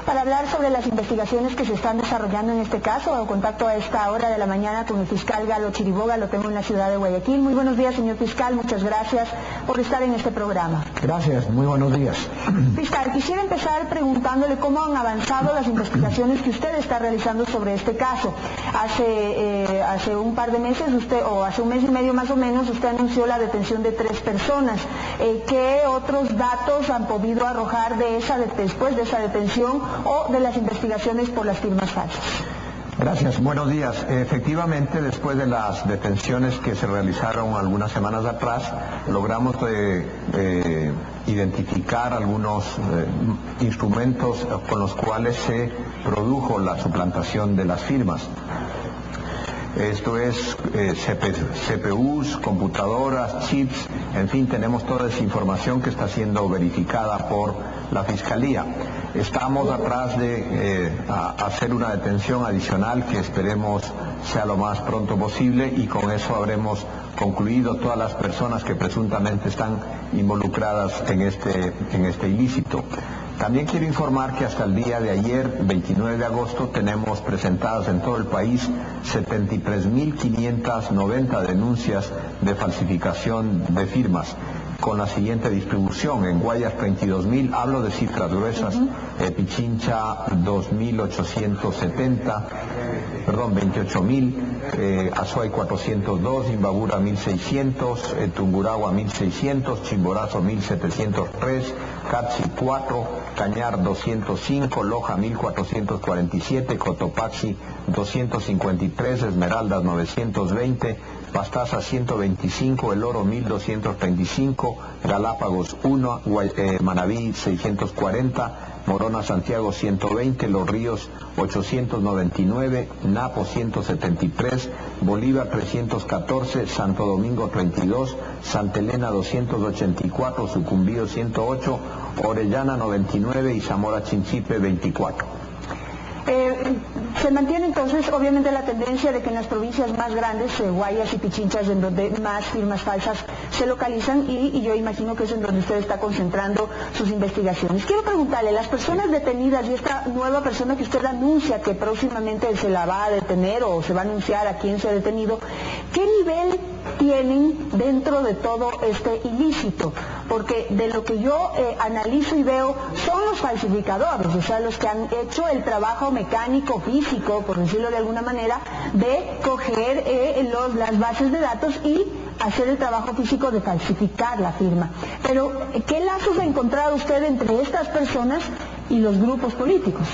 para hablar sobre las investigaciones que se están desarrollando en este caso. Hago contacto a esta hora de la mañana con el fiscal Galo Chiriboga, lo tengo en la ciudad de Guayaquil. Muy buenos días, señor fiscal, muchas gracias por estar en este programa. Gracias, muy buenos días. Fiscal, quisiera empezar preguntándole cómo han avanzado las investigaciones que usted está realizando sobre este caso. Hace un par de meses, o hace un mes y medio más o menos, usted anunció la detención de 3 personas. ¿Qué otros datos han podido arrojar después de esa detención o de las investigaciones por las firmas falsas? Gracias, buenos días. Efectivamente, después de las detenciones que se realizaron algunas semanas atrás, logramos identificar algunos instrumentos con los cuales se produjo la suplantación de las firmas. Esto es CPUs, computadoras, chips, en fin, tenemos toda esa información que está siendo verificada por la Fiscalía. Estamos atrás de hacer una detención adicional que esperemos sea lo más pronto posible, y con eso habremos concluido todas las personas que presuntamente están involucradas en este ilícito. También quiero informar que hasta el día de ayer, 29 de agosto, tenemos presentadas en todo el país 73.590 denuncias de falsificación de firmas, con la siguiente distribución: en Guayas 32.000, hablo de cifras gruesas, Pichincha 2870, 28.000, Azuay 402, Imbabura 1.600, Tungurahua 1.600, Chimborazo 1.703, Catsi 4, Cañar 205, Loja 1447, Cotopaxi 253, Esmeraldas 920, Pastaza 125, El Oro 1235, Galápagos 1, Manabí 640, Morona Santiago 120, Los Ríos 899, Napo 173, Bolívar 314, Santo Domingo 32, Santa Elena 284, Sucumbío 108, Orellana 99 y Zamora Chinchipe 24. Se mantiene entonces obviamente la tendencia de que en las provincias más grandes, Guayas y Pichinchas, en donde más firmas falsas se localizan, y yo imagino que es en donde usted está concentrando sus investigaciones. Quiero preguntarle, las personas detenidas y esta nueva persona que usted anuncia que próximamente se la va a detener o se va a anunciar a quién se ha detenido, ¿qué nivel tienen dentro de todo este ilícito? Porque de lo que yo analizo y veo son los falsificadores, o sea, los que han hecho el trabajo mecánico, físico, por decirlo de alguna manera, de coger las bases de datos y hacer el trabajo físico de falsificar la firma. Pero, ¿qué lazos ha encontrado usted entre estas personas y los grupos políticos?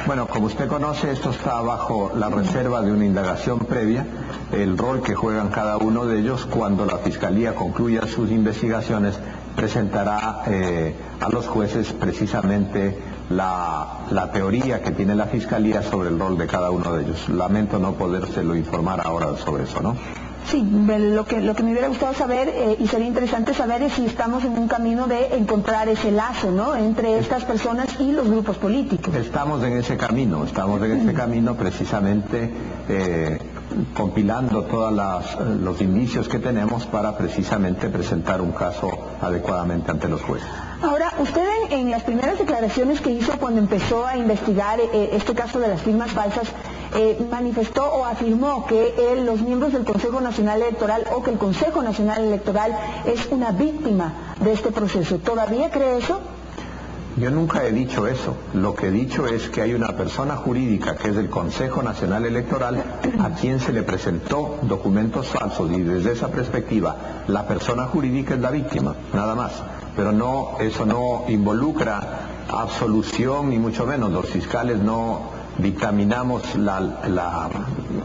Bueno, como usted conoce, esto está bajo la reserva de una indagación previa, el rol que juegan cada uno de ellos. Cuando la Fiscalía concluya sus investigaciones, presentará a los jueces precisamente la teoría que tiene la Fiscalía sobre el rol de cada uno de ellos. Lamento no podérselo informar ahora sobre eso, ¿no? Sí, lo que me hubiera gustado saber, y sería interesante saber, es si estamos en un camino de encontrar ese lazo, ¿no?, entre estas personas y los grupos políticos. Estamos en ese camino precisamente compilando todos los indicios que tenemos para precisamente presentar un caso adecuadamente ante los jueces. Ahora, usted en las primeras declaraciones que hizo cuando empezó a investigar este caso de las firmas falsas, manifestó o afirmó que los miembros del Consejo Nacional Electoral, o que el Consejo Nacional Electoral es una víctima de este proceso. ¿Todavía cree eso? Yo nunca he dicho eso. Lo que he dicho es que hay una persona jurídica, que es el Consejo Nacional Electoral, a quien se le presentó documentos falsos, y desde esa perspectiva la persona jurídica es la víctima, nada más. Pero no, eso no involucra absolución, ni mucho menos. Los fiscales no dictaminamos la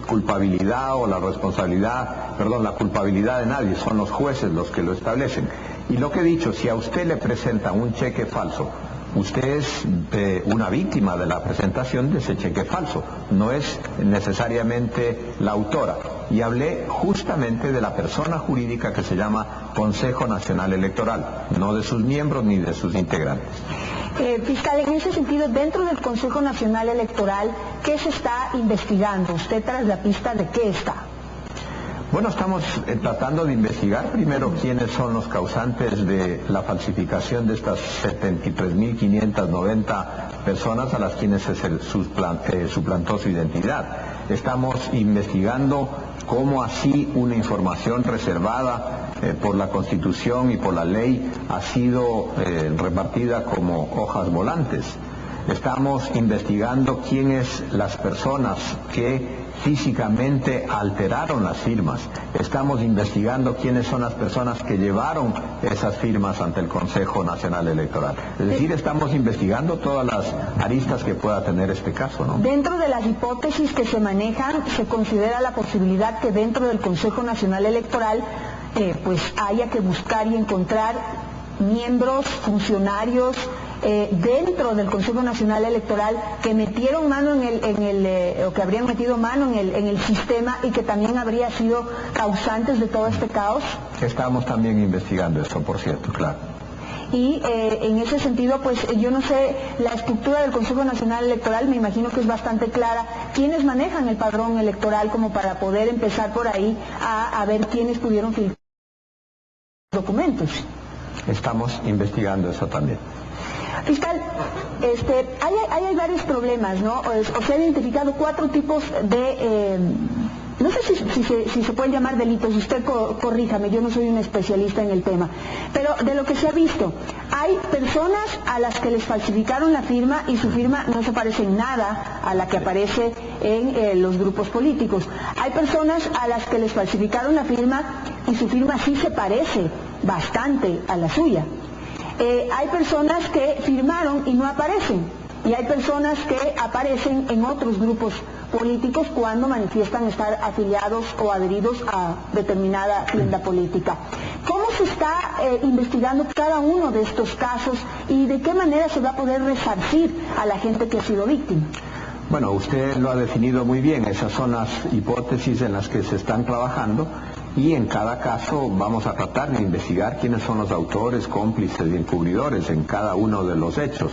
culpabilidad o la responsabilidad, la culpabilidad de nadie, son los jueces los que lo establecen. Y lo que he dicho, si a usted le presentan un cheque falso, usted es una víctima de la presentación de ese cheque falso, no es necesariamente la autora. Y hablé justamente de la persona jurídica que se llama Consejo Nacional Electoral, no de sus miembros ni de sus integrantes. Fiscal, en ese sentido, dentro del Consejo Nacional Electoral, ¿qué se está investigando? ¿Usted tras la pista de qué está? Bueno, estamos tratando de investigar primero quiénes son los causantes de la falsificación de estas 73.590 personas a las quienes se suplantó su identidad. Estamos investigando cómo así una información reservada por la Constitución y por la ley ha sido repartida como hojas volantes. Estamos investigando quiénes las personas que físicamente alteraron las firmas. Estamos investigando quiénes son las personas que llevaron esas firmas ante el Consejo Nacional Electoral. Es decir, estamos investigando todas las aristas que pueda tener este caso, ¿no? Dentro de las hipótesis que se manejan, se considera la posibilidad que dentro del Consejo Nacional Electoral pues haya que buscar y encontrar miembros, funcionarios dentro del Consejo Nacional Electoral que metieron mano o que habrían metido mano en el sistema y que también habría sido causantes de todo este caos. Estamos también investigando eso, por cierto, claro. Y en ese sentido, pues yo no sé, la estructura del Consejo Nacional Electoral me imagino que es bastante clara. ¿Quiénes manejan el padrón electoral como para poder empezar por ahí a ver quiénes pudieron filtrar documentos? Estamos investigando eso también. Fiscal, hay varios problemas, ¿no? O se han identificado 4 tipos de, no sé si se pueden llamar delitos, usted corríjame, yo no soy un especialista en el tema, pero de lo que se ha visto, hay personas a las que les falsificaron la firma y su firma no se parece en nada a la que aparece en los grupos políticos. Hay personas a las que les falsificaron la firma y su firma sí se parece bastante a la suya. Hay personas que firmaron y no aparecen, y hay personas que aparecen en otros grupos políticos cuando manifiestan estar afiliados o adheridos a determinada tienda política. ¿Cómo se está investigando cada uno de estos casos y de qué manera se va a poder resarcir a la gente que ha sido víctima? Bueno, usted lo ha definido muy bien, esas son las hipótesis en las que se están trabajando. Y en cada caso vamos a tratar de investigar quiénes son los autores, cómplices y encubridores en cada uno de los hechos.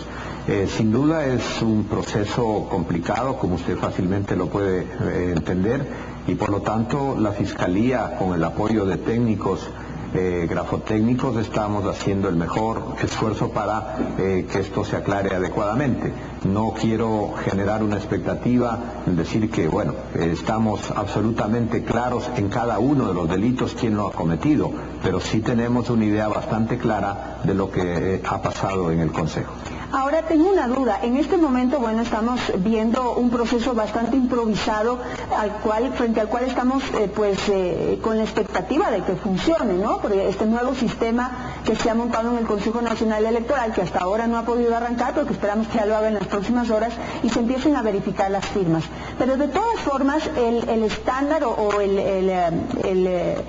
Sin duda es un proceso complicado, como usted fácilmente lo puede entender, y por lo tanto la Fiscalía, con el apoyo de técnicos grafotécnicos, estamos haciendo el mejor esfuerzo para que esto se aclare adecuadamente. No quiero generar una expectativa, decir que, bueno, estamos absolutamente claros en cada uno de los delitos quién lo ha cometido, pero sí tenemos una idea bastante clara de lo que ha pasado en el Consejo. Ahora tengo una duda. En este momento, bueno, estamos viendo un proceso bastante improvisado frente al cual estamos con la expectativa de que funcione, ¿no? Porque este nuevo sistema que se ha montado en el Consejo Nacional Electoral, que hasta ahora no ha podido arrancar, pero que esperamos que ya lo haga en las próximas horas y se empiecen a verificar las firmas. Pero de todas formas, el estándar o el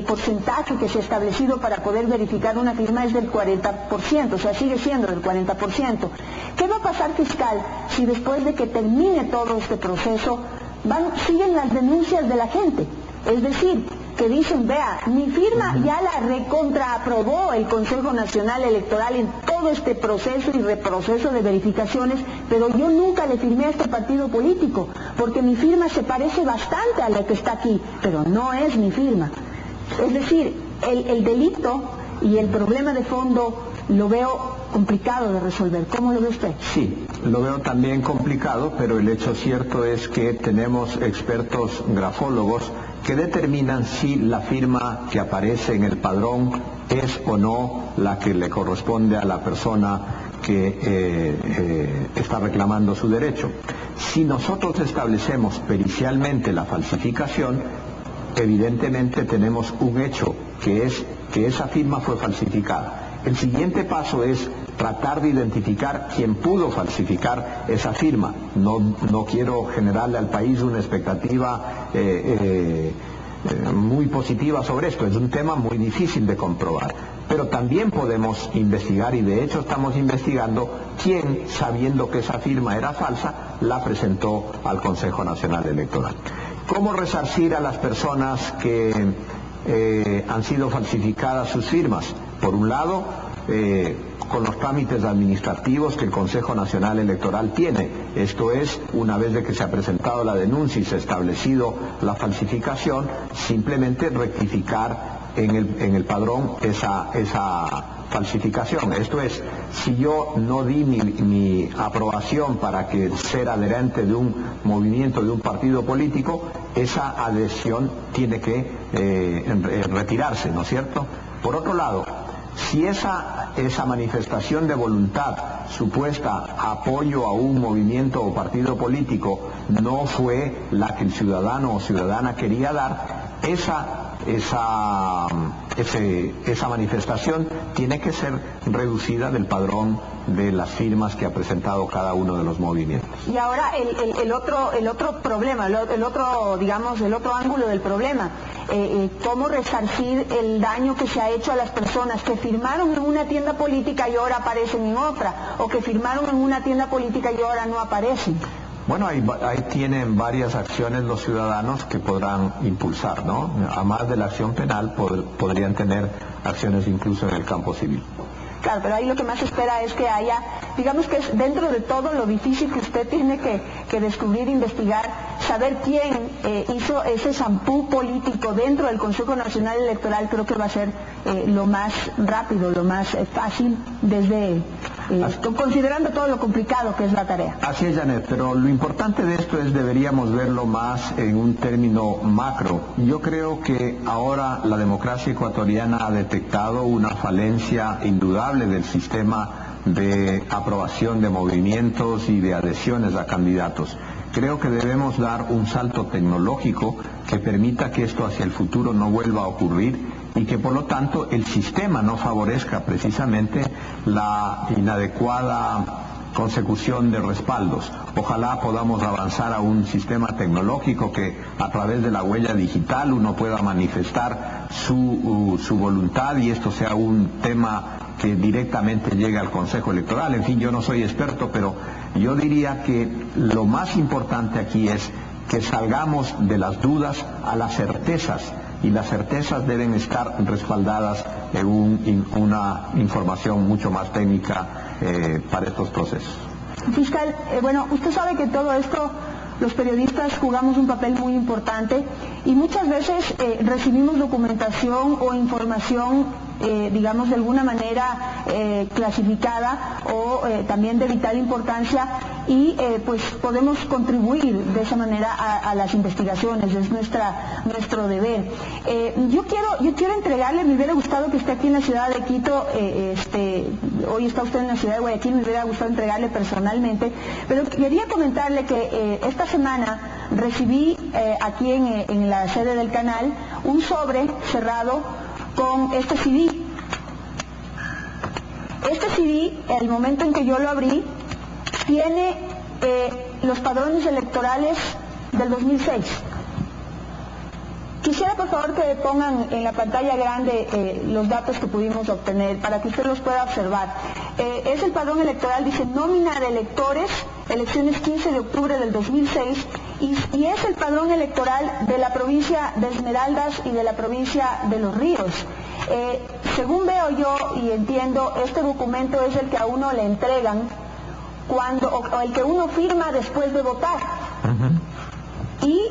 porcentaje que se ha establecido para poder verificar una firma es del 40%, o sea, sigue siendo del 40%. ¿Qué va a pasar, fiscal, si después de que termine todo este proceso siguen las denuncias de la gente? Es decir, que dicen, vea, mi firma ya la recontraaprobó el Consejo Nacional Electoral en todo este proceso y reproceso de verificaciones, pero yo nunca le firmé a este partido político, porque mi firma se parece bastante a la que está aquí, pero no es mi firma. Es decir, el delito y el problema de fondo lo veo complicado de resolver. ¿Cómo lo ve usted? Sí, lo veo también complicado, pero el hecho cierto es que tenemos expertos grafólogos que determinan si la firma que aparece en el padrón es o no la que le corresponde a la persona que está reclamando su derecho. Si nosotros establecemos pericialmente la falsificación, evidentemente tenemos un hecho, que es que esa firma fue falsificada. El siguiente paso es tratar de identificar quién pudo falsificar esa firma. No quiero generarle al país una expectativa muy positiva sobre esto. Es un tema muy difícil de comprobar. Pero también podemos investigar, y de hecho estamos investigando, quién, sabiendo que esa firma era falsa, la presentó al Consejo Nacional Electoral. ¿Cómo resarcir a las personas que han sido falsificadas sus firmas? Por un lado, con los trámites administrativos que el Consejo Nacional Electoral tiene. Esto es, una vez de que se ha presentado la denuncia y se ha establecido la falsificación, simplemente rectificar en el padrón esa falsificación. Esto es, si yo no di mi aprobación para que ser adherente de un movimiento, de un partido político, esa adhesión tiene que retirarse, ¿no es cierto? Por otro lado, si esa manifestación de voluntad supuesta apoyo a un movimiento o partido político no fue la que el ciudadano o ciudadana quería dar, esa manifestación tiene que ser reducida del padrón de las firmas que ha presentado cada uno de los movimientos. Y ahora el otro problema, el otro ángulo del problema, cómo resarcir el daño que se ha hecho a las personas que firmaron en una tienda política y ahora aparecen en otra, o que firmaron en una tienda política y ahora no aparecen. Bueno, ahí tienen varias acciones los ciudadanos que podrán impulsar, ¿no? A más de la acción penal, podrían tener acciones incluso en el campo civil. Claro, pero ahí lo que más espera es que haya, digamos que es dentro de todo lo difícil que usted tiene que descubrir, investigar, saber quién hizo ese shampoo político dentro del Consejo Nacional Electoral. Creo que va a ser lo más rápido, lo más fácil, considerando todo lo complicado que es la tarea. Así es, Janet, pero lo importante de esto es deberíamos verlo más en un término macro. Yo creo que ahora la democracia ecuatoriana ha detectado una falencia indudable del sistema de aprobación de movimientos y de adhesiones a candidatos. Creo que debemos dar un salto tecnológico que permita que esto hacia el futuro no vuelva a ocurrir y que por lo tanto el sistema no favorezca precisamente la inadecuada consecución de respaldos. Ojalá podamos avanzar a un sistema tecnológico que a través de la huella digital uno pueda manifestar su voluntad y esto sea un tema que directamente llegue al Consejo Electoral. En fin, yo no soy experto, pero yo diría que lo más importante aquí es que salgamos de las dudas a las certezas, y las certezas deben estar respaldadas en una información mucho más técnica para estos procesos. Fiscal, bueno, usted sabe que todo esto los periodistas jugamos un papel muy importante y muchas veces recibimos documentación o información digamos de alguna manera clasificada o también de vital importancia y pues podemos contribuir de esa manera a las investigaciones, es nuestro deber. Yo quiero entregarle, me hubiera gustado que esté aquí en la ciudad de Quito, hoy está usted en la ciudad de Guayaquil, me hubiera gustado entregarle personalmente, pero quería comentarle que esta semana recibí aquí en la sede del canal un sobre cerrado con este CD. Este CD, el momento en que yo lo abrí, tiene los padrones electorales del 2006. Quisiera por favor que pongan en la pantalla grande los datos que pudimos obtener para que usted los pueda observar. Es el padrón electoral, dice nómina de electores, elecciones 15 de octubre del 2006, y es el padrón electoral de la provincia de Esmeraldas y de la provincia de Los Ríos. Según veo yo y entiendo, este documento es el que a uno le entregan o el que uno firma después de votar. Y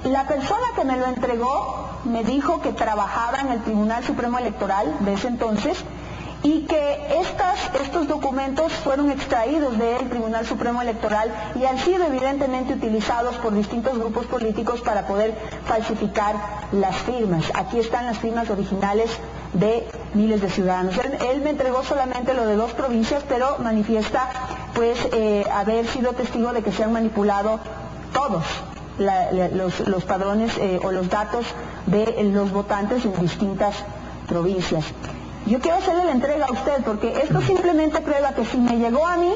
la persona que me lo entregó me dijo que trabajaba en el Tribunal Supremo Electoral de ese entonces y que estos documentos fueron extraídos del Tribunal Supremo Electoral y han sido evidentemente utilizados por distintos grupos políticos para poder falsificar las firmas. Aquí están las firmas originales de miles de ciudadanos. Él me entregó solamente lo de 2 provincias, pero manifiesta pues haber sido testigo de que se han manipulado todos los padrones o los datos de los votantes en distintas provincias. Yo quiero hacerle la entrega a usted porque esto simplemente prueba que si me llegó a mí,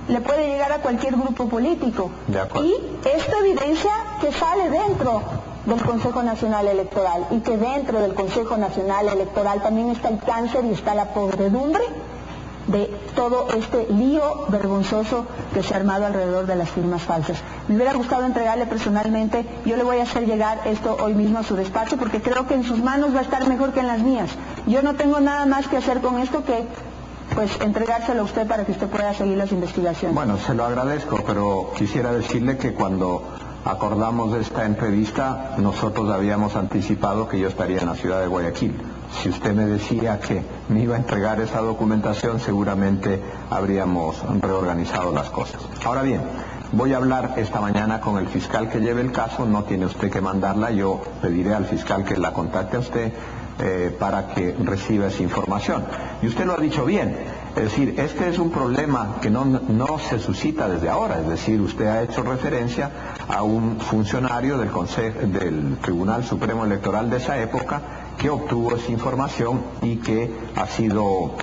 le puede llegar a cualquier grupo político. Y esto evidencia que sale dentro del Consejo Nacional Electoral y que dentro del Consejo Nacional Electoral también está el cáncer y está la podredumbre de todo este lío vergonzoso que se ha armado alrededor de las firmas falsas. Me hubiera gustado entregarle personalmente, yo le voy a hacer llegar esto hoy mismo a su despacho porque creo que en sus manos va a estar mejor que en las mías. Yo no tengo nada más que hacer con esto que pues entregárselo a usted para que usted pueda seguir las investigaciones. Bueno, se lo agradezco, pero quisiera decirle que cuando acordamos esta entrevista, nosotros habíamos anticipado que yo estaría en la ciudad de Guayaquil. Si usted me decía que me iba a entregar esa documentación, seguramente habríamos reorganizado las cosas. Ahora bien, voy a hablar esta mañana con el fiscal que lleve el caso, no tiene usted que mandarla, yo pediré al fiscal que la contacte a usted para que reciba esa información. Y usted lo ha dicho bien, es decir, este es un problema que no se suscita desde ahora, es decir, usted ha hecho referencia a un funcionario del Tribunal Supremo Electoral de esa época que obtuvo esa información y que ha sido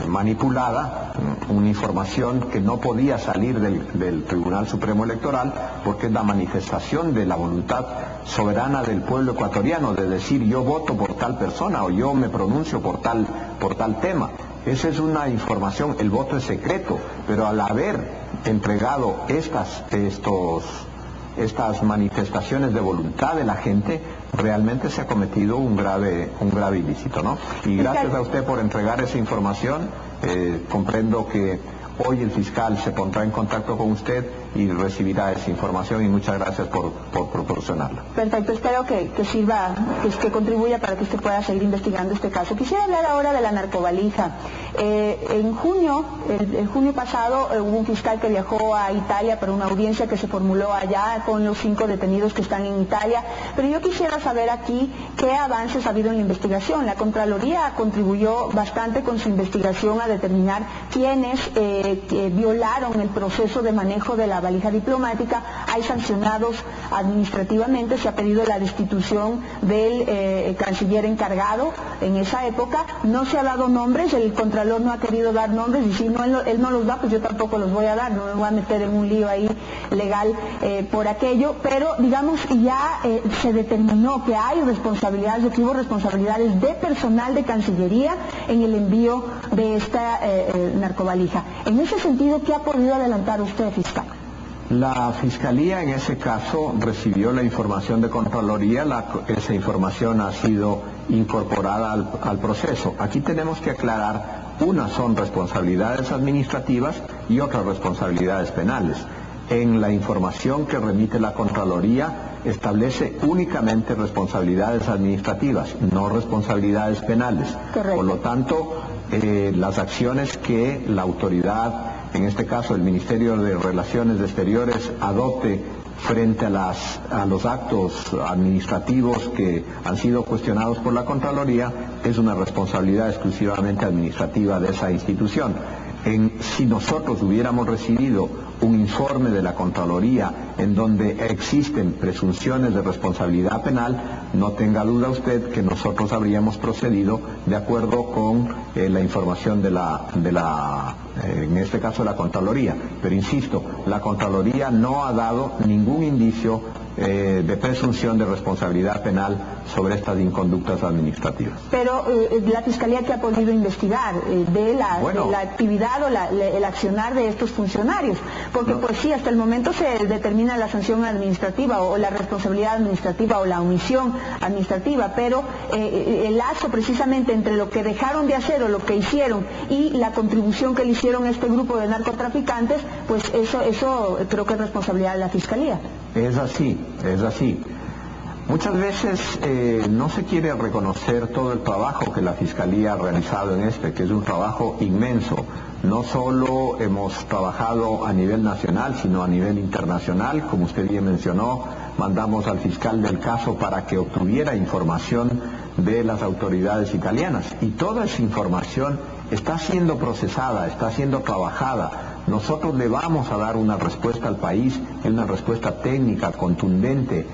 manipulada, una información que no podía salir del Tribunal Supremo Electoral porque es la manifestación de la voluntad soberana del pueblo ecuatoriano de decir yo voto por tal persona o yo me pronuncio por tal tema. Esa es una información, el voto es secreto, pero al haber entregado estas manifestaciones de voluntad de la gente, realmente se ha cometido un grave ilícito, ¿no? Y gracias a usted por entregar esa información. Comprendo que hoy el fiscal se pondrá en contacto con usted y recibirá esa información y muchas gracias por proporcionarla. Perfecto, espero que sirva, que contribuya para que usted pueda seguir investigando este caso. Quisiera hablar ahora de la narcovalija. En junio, el junio pasado, hubo un fiscal que viajó a Italia para una audiencia que se formuló allá con los 5 detenidos que están en Italia, pero yo quisiera saber aquí qué avances ha habido en la investigación. La Contraloría contribuyó bastante con su investigación a determinar quiénes violaron el proceso de manejo de la valija diplomática. Hay sancionados administrativamente, se ha pedido la destitución del canciller encargado en esa época, no se ha dado nombres, el Contralor no ha querido dar nombres y si no, él no los da, pues yo tampoco los voy a dar, no me voy a meter en un lío ahí legal por aquello, pero digamos ya se determinó que hay responsabilidades, que hubo responsabilidades de personal de Cancillería en el envío de esta narcovalija. En ese sentido, ¿qué ha podido adelantar usted, fiscal? La Fiscalía en ese caso recibió la información de Contraloría, esa información ha sido incorporada al proceso. Aquí tenemos que aclarar, unas son responsabilidades administrativas y otras responsabilidades penales. En la información que remite la Contraloría establece únicamente responsabilidades administrativas, no responsabilidades penales. Correcto. Por lo tanto, las acciones que la autoridad, en este caso el Ministerio de Relaciones Exteriores, adopte frente a los actos administrativos que han sido cuestionados por la Contraloría es una responsabilidad exclusivamente administrativa de esa institución. Si nosotros hubiéramos recibido un informe de la Contraloría en donde existen presunciones de responsabilidad penal, no tenga duda usted que nosotros habríamos procedido de acuerdo con la información en este caso de la Contraloría. Pero insisto, la Contraloría no ha dado ningún indicio de presunción de responsabilidad penal sobre estas inconductas administrativas. Pero la Fiscalía, ¿qué ha podido investigar de la actividad o el accionar de estos funcionarios? Porque pues sí, hasta el momento se determina la sanción administrativa o la responsabilidad administrativa o la omisión administrativa, pero el lazo precisamente entre lo que dejaron de hacer o lo que hicieron y la contribución que le hicieron a este grupo de narcotraficantes, pues eso creo que es responsabilidad de la Fiscalía. Es así, es así. Muchas veces no se quiere reconocer todo el trabajo que la Fiscalía ha realizado en que es un trabajo inmenso. No solo hemos trabajado a nivel nacional, sino a nivel internacional. Como usted bien mencionó, mandamos al fiscal del caso para que obtuviera información de las autoridades italianas. Y toda esa información está siendo procesada, está siendo trabajada. Nosotros le vamos a dar una respuesta al país, una respuesta técnica, contundente,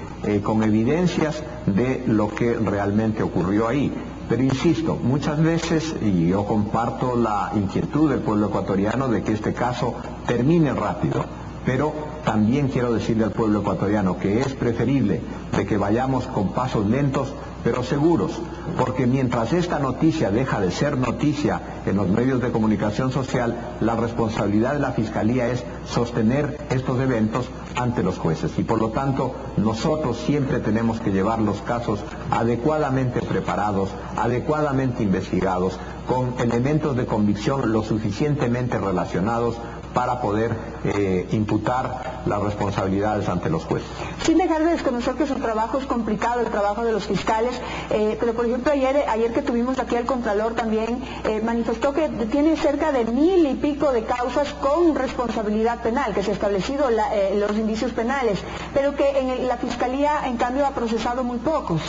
con evidencias de lo que realmente ocurrió ahí. Pero insisto, muchas veces, y yo comparto la inquietud del pueblo ecuatoriano de que este caso termine rápido, pero también quiero decirle al pueblo ecuatoriano que es preferible de que vayamos con pasos lentos pero seguros, porque mientras esta noticia deja de ser noticia en los medios de comunicación social, la responsabilidad de la Fiscalía es sostener estos eventos ante los jueces, y por lo tanto nosotros siempre tenemos que llevar los casos adecuadamente preparados, adecuadamente investigados, con elementos de convicción lo suficientemente relacionados para poder imputar las responsabilidades ante los jueces. Sin dejar de desconocer que su trabajo es complicado, el trabajo de los fiscales, pero por ejemplo ayer que tuvimos aquí al Contralor también manifestó que tiene cerca de 1000 y pico de causas con responsabilidad penal, que se ha establecido los indicios penales, pero que en la Fiscalía en cambio ha procesado muy pocos.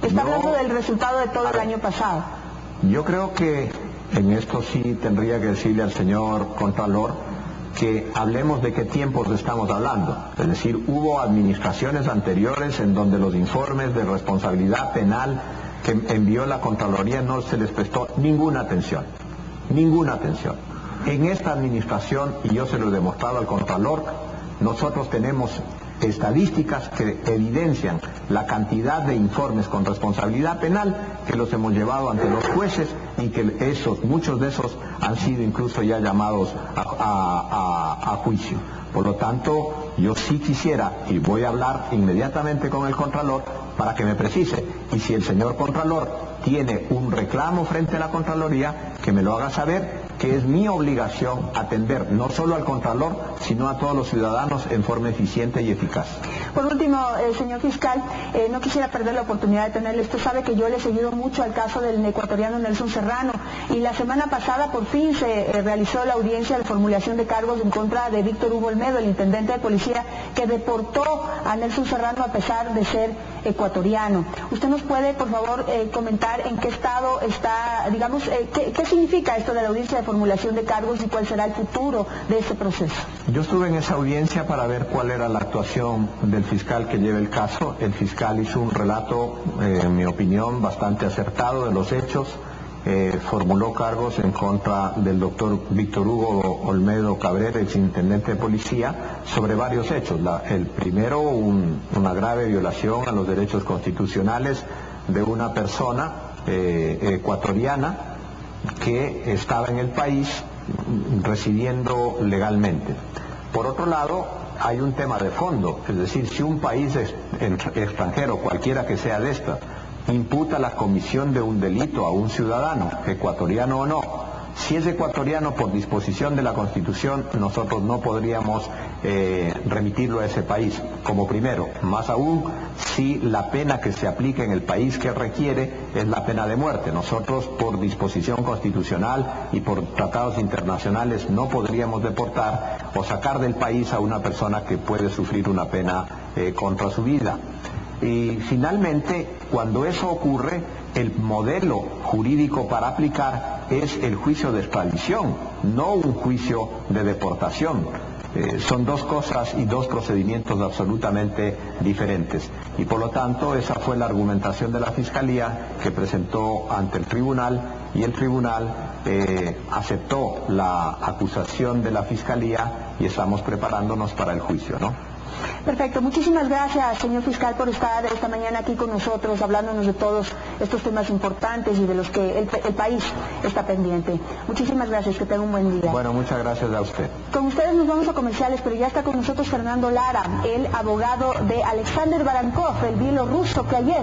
Está hablando del resultado de todo el año pasado. Yo creo que en esto sí tendría que decirle al señor Contralor que hablemos de qué tiempos estamos hablando. Es decir, hubo administraciones anteriores en donde los informes de responsabilidad penal que envió la Contraloría no se les prestó ninguna atención. Ninguna atención. En esta administración, y yo se lo he demostrado al Contralor, nosotros tenemos estadísticas que evidencian la cantidad de informes con responsabilidad penal que los hemos llevado ante los jueces y que muchos de esos han sido incluso ya llamados a juicio. Por lo tanto, yo sí quisiera, y voy a hablar inmediatamente con el Contralor para que me precise, y si el señor Contralor tiene un reclamo frente a la Contraloría, que me lo haga saber, que es mi obligación atender no solo al Contralor, sino a todos los ciudadanos en forma eficiente y eficaz. Por último, señor fiscal, no quisiera perder la oportunidad de tenerle. Usted sabe que yo le he seguido mucho al caso del ecuatoriano Nelson Serrano, y la semana pasada por fin se realizó la audiencia de formulación de cargos en contra de Víctor Hugo Olmedo, el intendente de policía que deportó a Nelson Serrano a pesar de ser ecuatoriano. ¿Usted nos puede, por favor, comentar en qué estado está, digamos, qué significa esto de la audiencia de formulación de cargos y cuál será el futuro de este proceso? Yo estuve en esa audiencia para ver cuál era la actuación del fiscal que lleva el caso. El fiscal hizo un relato, en mi opinión, bastante acertado de los hechos. Formuló cargos en contra del doctor Víctor Hugo Olmedo Cabrera, exintendente de policía, sobre varios hechos. El primero, una grave violación a los derechos constitucionales de una persona ecuatoriana que estaba en el país residiendo legalmente. Por otro lado, hay un tema de fondo, es decir, si un país extranjero, cualquiera que sea de esta, imputa la comisión de un delito a un ciudadano, ecuatoriano o no, si es ecuatoriano por disposición de la Constitución, nosotros no podríamos remitirlo a ese país como primero, más aún si la pena que se aplica en el país que requiere es la pena de muerte. Nosotros por disposición constitucional y por tratados internacionales no podríamos deportar o sacar del país a una persona que puede sufrir una pena contra su vida. Y finalmente, cuando eso ocurre, el modelo jurídico para aplicar es el juicio de extradición, no un juicio de deportación. Son dos cosas y dos procedimientos absolutamente diferentes. Y por lo tanto, esa fue la argumentación de la Fiscalía que presentó ante el tribunal, y el tribunal aceptó la acusación de la Fiscalía y estamos preparándonos para el juicio, ¿no? Perfecto, muchísimas gracias, señor fiscal, por estar esta mañana aquí con nosotros, hablándonos de todos estos temas importantes y de los que el país está pendiente. Muchísimas gracias, que tenga un buen día. Bueno, muchas gracias a usted. Con ustedes nos vamos a comerciales, pero ya está con nosotros Fernando Lara, el abogado de Alexander Barankov, el bielorruso que ayer